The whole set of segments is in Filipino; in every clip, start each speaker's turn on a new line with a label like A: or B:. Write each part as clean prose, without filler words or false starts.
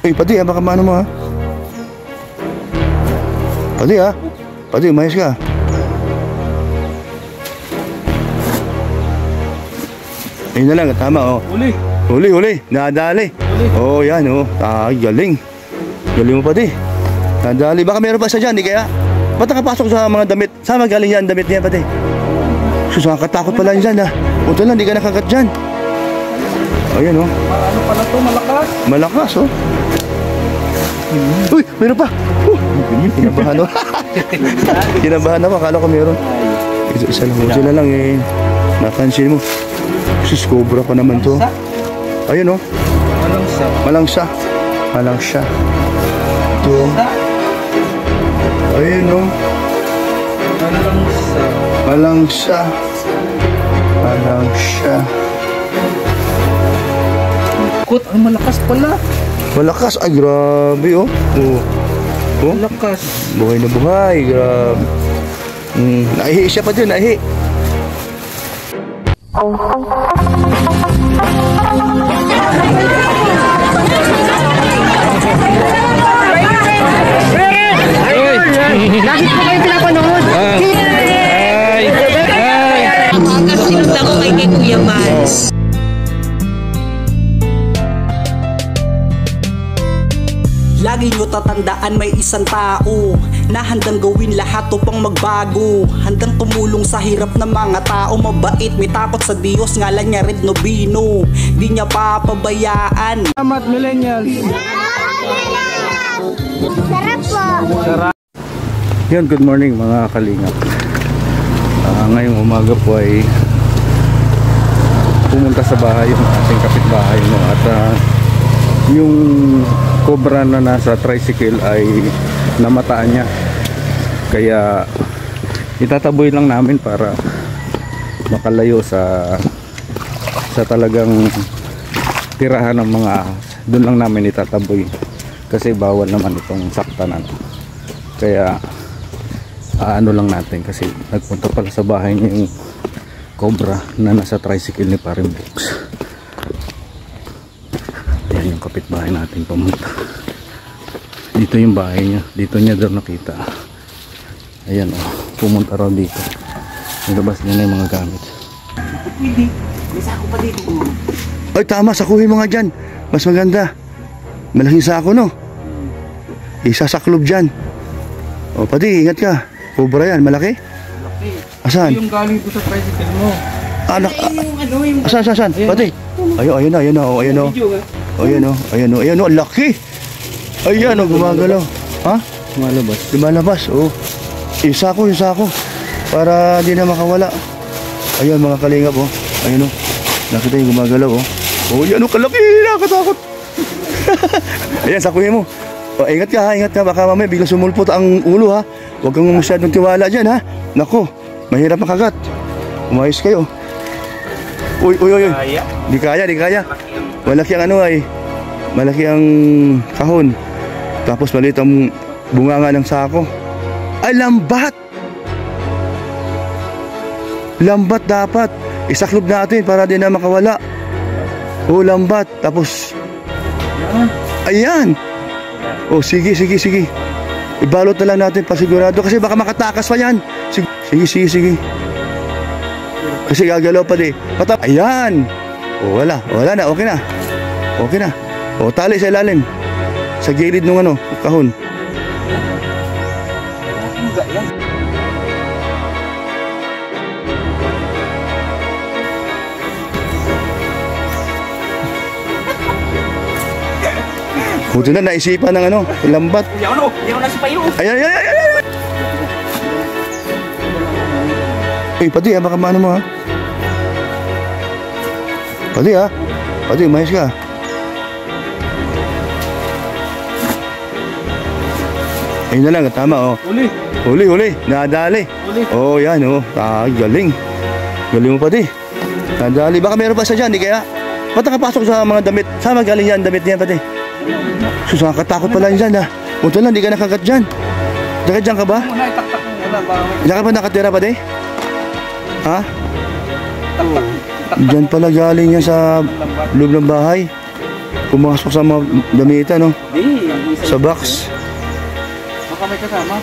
A: Eh, pati baka maano mo ha. Pati pati umayos ka. Ayun na lang, tama Huli, nadali. Oh, yan galing. Galing mo pati. Nadali, baka meron pa isa dyan, di kaya? Ba't nakapasok sa mga damit? Saan magaling yan, damit niya pati? Sus, nakakatakot pala yan dyan Punta lang, di ka nakagat dyan. Ayan
B: Ano pala to, malakas?
A: Malakas Uy, meron pa. Kinabahan Kinabahan ako, akala ko meron. Isa lang, sila lang napansin mo. Sus, cobra pa naman to. Ayun Malangsa. Ito. Ayun Malangsa.
B: Kut, ang malakas pala.
A: Malakas, ay grabe
B: Malakas.
A: Buhay na buhay, grabe. Naihi siya pa din, naihi.
C: Bakit po kayo pinapanood? Sinundan ko kay Kuya Mans. Lagi nyo tatandaan may isang tao na handang gawin lahat upang magbago. Handang tumulong sa hirap ng mga tao. Mabait, may takot sa Diyos, ngalan niya Red Nobino. Di niya papabayaan.
B: Salamat, millennials.
D: Sarap po.
A: Yan, good morning mga kalingap. Ngayong umaga po ay pumunta sa bahay yung ating kapitbahay at yung cobra na nasa tricycle ay namataan niya, kaya itataboy lang namin para makalayo sa talagang tirahan ng mga ahas. Doon lang namin itataboy kasi bawal naman itong saktanan, kaya ano lang natin kasi nagpunta pala sa bahay niya yung cobra na nasa tricycle ni Paring Brooks. Yan yung kapitbahay natin pumunta. Dito yung bahay niya, dito niya daw nakita. Ayan pumunta raw dito. Nilabas niya na yung mga gamit.
C: Pwede, may sako pa dito.
A: Ay tama, sakuhin mo nga dyan, mas maganda. Malaking sako isasaklob dyan. Pati ingat ka, cobra yan, malaki? Asan?
B: Yung galing ko sa tricycle mo.
A: Asan? Pati. Ayun na, laki. Ayan gumagalaw. Ha? Lumalabas. Isa ko. Para di na makawala. Ayun mga kalingap Ayun nakita yung gumagalaw yan kalaki, nakatakot. Ayan, sakuhin mo. Ingat ka, baka mamaya bigla sumulpot ang ulo ha. Huwag kang masyadong tiwala dyan ha. Nako, mahirap makagat. Umayos kayo. Uy. Di kaya. Malaki ang malaki ang kahon. Tapos maliit ang bunganga ng sako. Ay, lambat dapat. Isaklob natin para di na makawala. Lambat. Tapos ayan. Sige. Ibalot na lang natin pasigurado kasi baka makatakas pa yan. Sige. Kasi gagalaw pa di. Ayan. Wala na, okay na. Tali sa ilalim. Sa gilid ng kahon. Buti na naisipan ng lambat.
C: Yan na si Payo.
A: Ayan. Pati baka maano mo ha. Pati umayos ka. Ayun na lang, tama Huli, nadali. Yan galing. Galing mo pati. Nadali, baka meron pa isa dyan, di kaya? Ba't nakapasok sa mga damit? Saan magaling yan, damit niya pati? Sus, nakakatakot pala yan dyan Punta lang, di ka nakagat dyan. Nakagat dyan ka ba? Diyan ka ba nakatira pati? Ha? Diyan pala galing yan sa loob ng bahay. pumasok sa mga damitan, no?
B: Di, ang isa.
A: Sa box.
B: Baka may kasama.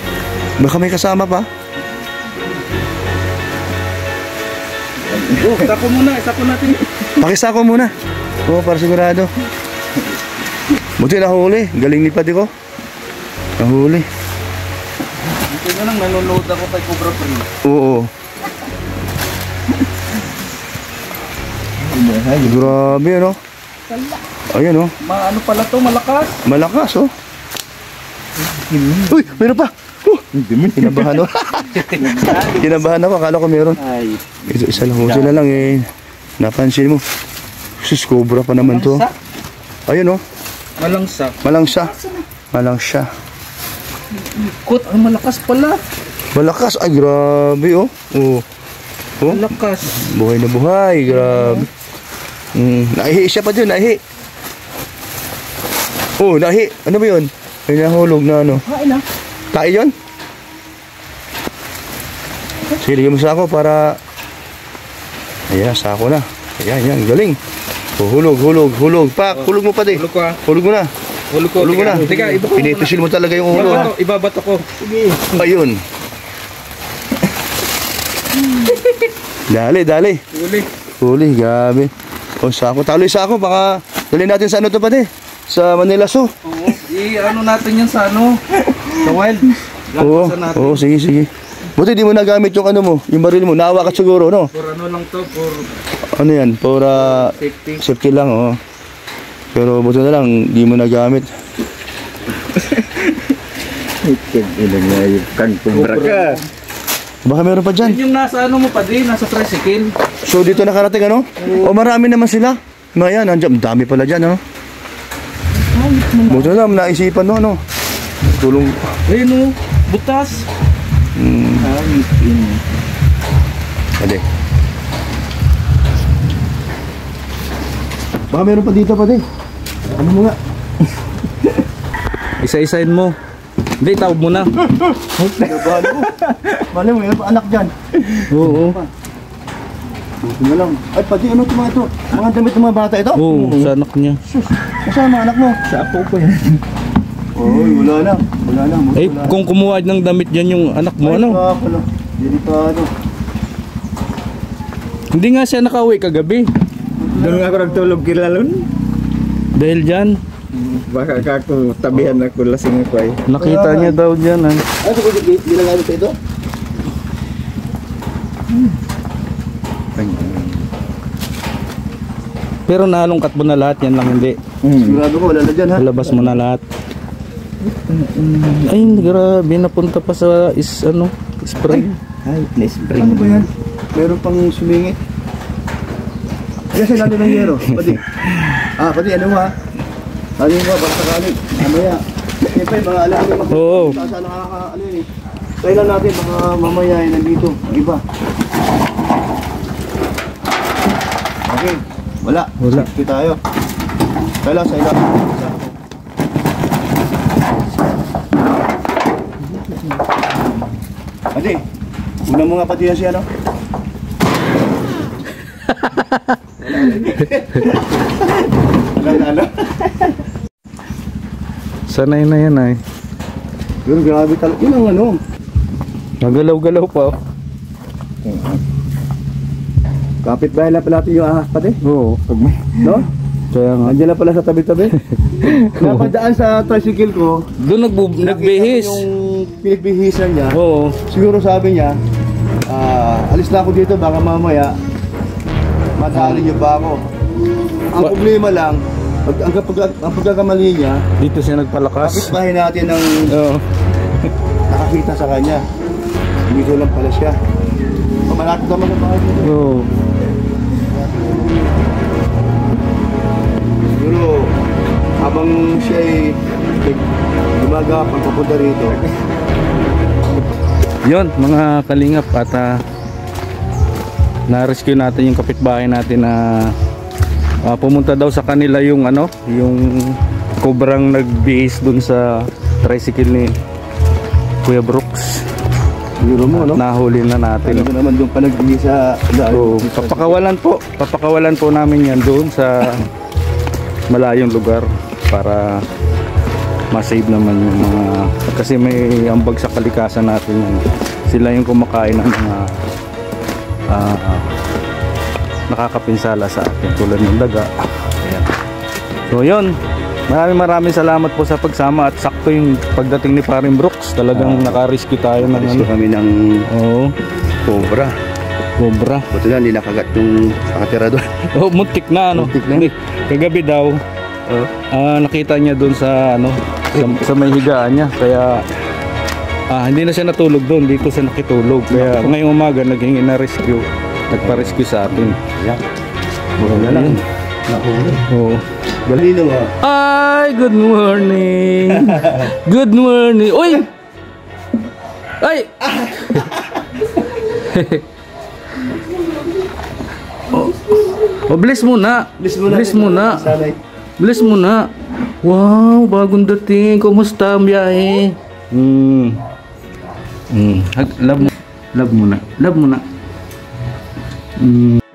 A: Baka may kasama pa.
B: Oh, isa ko muna, isa ko natin.
A: Pakisako muna. Oo, para sigurado. Buti nahuli. Galing ni Pati ko. Nahuli.
B: Ito na lang, nanonood ako kay Cobra Free.
A: Oo. Grabe, ano? Ayan, oh.
B: Ano pala to, malakas.
A: Malakas, oh. Uy, meron pa. Kinabahan ako. Kinabahan ako. Akala ko meron.
B: Ay,
A: Ito, isa lang. Sila lang, eh. Napansin mo. Sus, cobra pa naman to. Ayun, oh.
B: malangsa.
A: Malangsa. Malangsa.
B: Ikot, ang malakas pala.
A: Malakas. Ay, grabe, oh. Oh. Oh.
B: Malakas.
A: Buhay na buhay. Grabe. Naihi siya pa dyan. Naihi. Oh, naihi. Ano ba yun? May nahulog na ano.
B: Kain na.
A: Tayo yun? Sige, ligyan mo sa ako para... Ayan, sa ako na. Ayan, yan. Galing. Oh, hulog, hulog, hulog. Pak, hulog mo pa di.
B: Hulog ko ah.
A: Hulog mo na.
B: Hulog ko.
A: Hulog mo na.
B: Teka, iba ko.
A: Pinitisil mo talaga yung ulo.
B: Ibabato, ibabato ko. Sige.
A: Ayun. Dali, dali.
B: Huli.
A: Huli, gabi. O, sa ako. Taloy sa ako. Baka dali natin sa ano to pa di. Sa Manila Zoo.
B: Oo. I-ano natin yan sa ano? Sa wild.
A: Oo,
B: Lakasan natin.
A: oo, sige, sige. Buti di mo nagamit yung ano mo, yung baril mo. Naawa ka siguro, no?
B: For ano lang to, for
A: Ano yan? Para
B: safety.
A: safety lang, oh. Pero buti na lang, di mo nagamit. Baka meron pa dyan.
B: Yun yung nasa ano mo pa din, nasa tricycle.
A: So dito nakarating, ano? O marami naman sila. Mga yan, nandiyan, dami pala dyan, ano? Buti na lang, naisipan mo, ano? Tulong.
B: Ayun o, butas.
A: Ade. Baka meron pa dito pa din. Ano mo nga?
B: Isa-isain mo. Hindi, tawag mo na.
A: Nabahan mo. Mali mo, meron pa anak dyan.
B: Oo.
A: Buti na lang. Ay, pati ano ito mga ito? Mga damit ng mga bata ito?
B: Oo, sa anak niya.
A: Sus, kasama anak mo?
B: Sa apo ko yan.
A: Oy, wala na. Wala na.
B: Eh, kung kumuha ng damit yan yung anak mo, ano?
A: Pala. Delikado.
B: Hindi nga siya nakauwi kagabi.
D: Doon nga ako nagtulog kilalon.
B: Dahil dyan,
D: Baka ako tabihan ako lasing ako ay.
B: nakita niya daw dyan.
A: Ano ito? Ginagamit ito?
B: Pero nalungkat mo na lahat, yan lang hindi.
A: Sigurado ko, wala na dyan ha?
B: Labas mo na lahat. Ay, grabe, napunta pa sa spring.
D: Ay, na-spring.
A: Ano ba yan? Meron pang sumingit. Yes, ay natin ng yero. Pati. Pati ano ha? Ano mo, baka sakali. Mamaya. Siyempre, mga alam mo mag-
B: Oo.
A: Saan nakaka, ano yun eh. Kailan natin, baka mamaya ay nandito. Ang iba. Okay. Wala.
B: Wala.
A: Safety tayo. Kailan sa ilang. Pati. Una mo nga pati yan siya, no? Wala.
B: Sanay na yan ay.
A: Pero grabe talaga. Yun ang ano.
B: Nagalaw-galaw pa. Oh.
A: Kapit-bahay lang pala natin yung ahas pati.
B: Oo.
A: No?
B: Kaya nga.
A: Nandiyan lang pala sa tabi-tabi. Napadaan sa tricycle ko.
B: Doon nagbihis.
A: Yung pinibihisan niya.
B: Oo.
A: Siguro sabi niya, alis na ako dito baka mamaya madali niyo ba ako. Ang problema lang, ang pagkakamali niya,
B: Dito siya nagpalakas.
A: kapit-bahay natin ng
B: Oo.
A: nakakita sa kanya. Dito lang pala siya. Malapit naman ang bahay niya.
B: Oo.
A: Siguro, habang siya ay gumagapang papunta rito,
B: Yun, mga kalingap at na-rescue natin yung kapitbahay natin na pumunta daw sa kanila yung yung kobrang nagbihis dun sa tricycle ni Kuya Brooks.
A: siguro mo, no?
B: Nahuli na natin.
A: Talaga naman doon pa nagbigay sa
B: So, papakawalan po namin yan doon sa malayong lugar para ma-save naman yung mga, kasi may ambag sa kalikasan natin yun. Sila yung kumakain ng mga nakakapinsala sa atin tulad ng daga. Ayan. So yun, maraming salamat po sa pagsama at sakto yung pagdating ni Paring Brooks, talagang naka-rescue tayo ng
A: Rescue kami ng cobra. Buti na, hindi nakagat yung nakatira doon.
B: Oh, muntik na ano.
A: Muntik na.
B: Hindi. Kagabi daw, nakita niya doon sa ano, sa may higaan niya. Kaya hindi na siya natulog doon, dito siya nakitulog. Kaya ngayong umaga naghingi na rescue. Nagpa-rescue sa atin.
A: Yan. Buti na lang. Nahuli.
B: Oo.
A: Galino nga.
B: Ay, good morning. Good morning. Uy! Ay! Bless muna. Bless muna. Bless muna. Wow, bagong dating. Kumusta ang biyahe? Love muna. Love muna.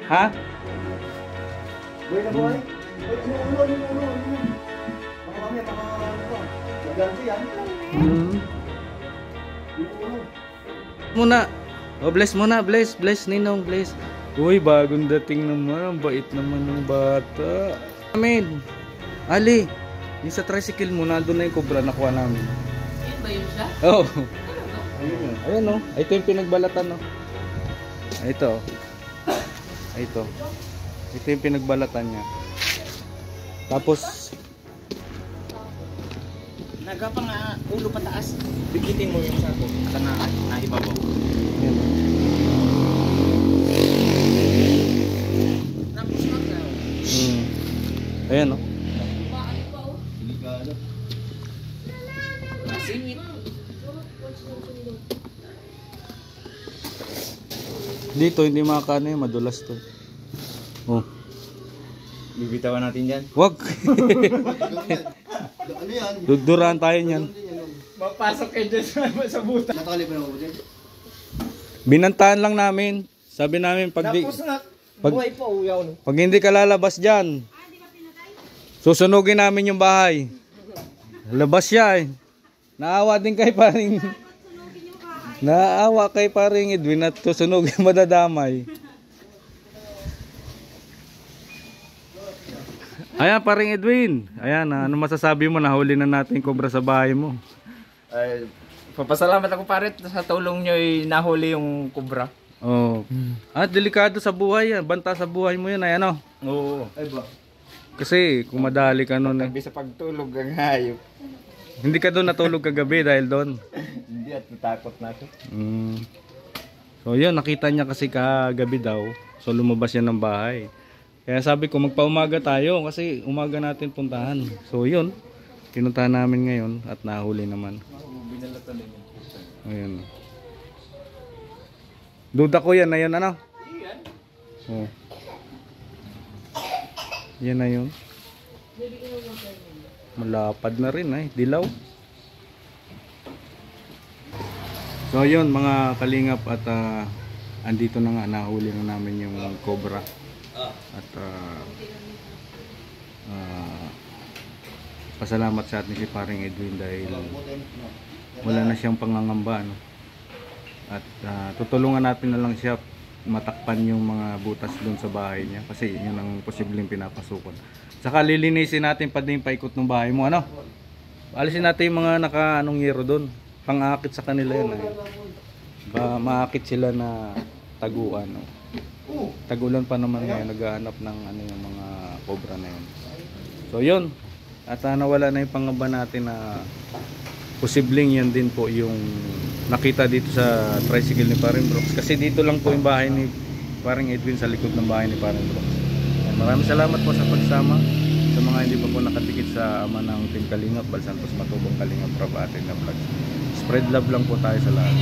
B: Ha?
A: Boy na boy. Baka mamaya maganti yan.
B: Muna. Oh, bless muna. Bless Ninong. Bless. Uy, bagong dating naman. Ang bait naman ng bata. Amen. Ali, yung sa tricycle mo, nandun na yung cobra nakuha namin.
E: Yun ba yun siya?
B: Oo. Ayun o. Ito yung pinagbalatan o. Ito. Ito. Ito yung pinagbalatan niya. Tapos
E: Nagapang ulo pataas. Bigitin mo yung sako. At naibabaw.
B: yun.
E: Tapos na.
B: Ayan o.
E: Nasingit.
B: Dito hindi makakaano yun. Madulas to. Oh.
D: Bibitawan natin yan.
B: Wag.
A: Ano yan?
B: Duduraan tayo niyan.
D: Mapasok kayo dyan sa buta.
A: Natali pa naman din.
B: Binantaan lang namin. Sabi namin pag
D: Buhay pa uyaw no.
B: pag hindi ka lalabas diyan, susunugin namin yung bahay. Labas siya eh. Naawa din kay paring Edwin at susunugin madadamay. Ayan paring Edwin. Ayan, ano masasabi mo, nahuli na natin cobra sa bahay mo?
D: Ay, papasalamat ako pare sa tulong nyo nahuli yung kubra.
B: Oh. At delikado sa buhay yan. Banta sa buhay mo yan ay ano.
D: Oo. Ay ba?
B: Kasi kung madali ka nun eh.
D: Tabi sa pagtulog ang hayop.
B: Hindi ka doon natulog kagabi dahil doon.
D: Hindi at natakot na ako.
B: So yun, nakita niya kasi kagabi daw. So lumabas yan ng bahay. Kaya sabi ko magpaumaga tayo kasi umaga natin puntahan. So yun, pinuntahan namin ngayon at nahuli naman. Ayun. Duda ko yan na yun ano? Oh. Yan na yun. Malapad na rin eh, dilaw. So yun mga kalingap at andito na nga, nahuli na namin yung cobra. At pasalamat sa atin si paring Edwin dahil wala na siyang pangangamba no? At tutulungan natin na lang siya matakpan yung mga butas doon sa bahay niya kasi yun ang posibleng pinapasukan. Saka lilinisin natin pa din paikot ng bahay mo ano. Alisin natin yung mga naka-anong yero doon. Pang-akit sa kanila yun. Ba maakit sila na taguan. No? Tagulan pa naman ngayon, naghahanap ng ano yung mga cobra na yun. So yun. At nawala na yung pangamba natin na posibleng yan din po yung nakita dito sa tricycle ni Paring Brooks. Kasi dito lang po yung bahay ni Paring Edwin, sa likod ng bahay ni Paring Brooks. Maraming salamat po sa pagsama. Sa mga hindi pa po nakatikit sa ama ng Team Kalingap, Balsantos Matubong Kalingap Prabate na vlog. Spread love lang po tayo sa lahat.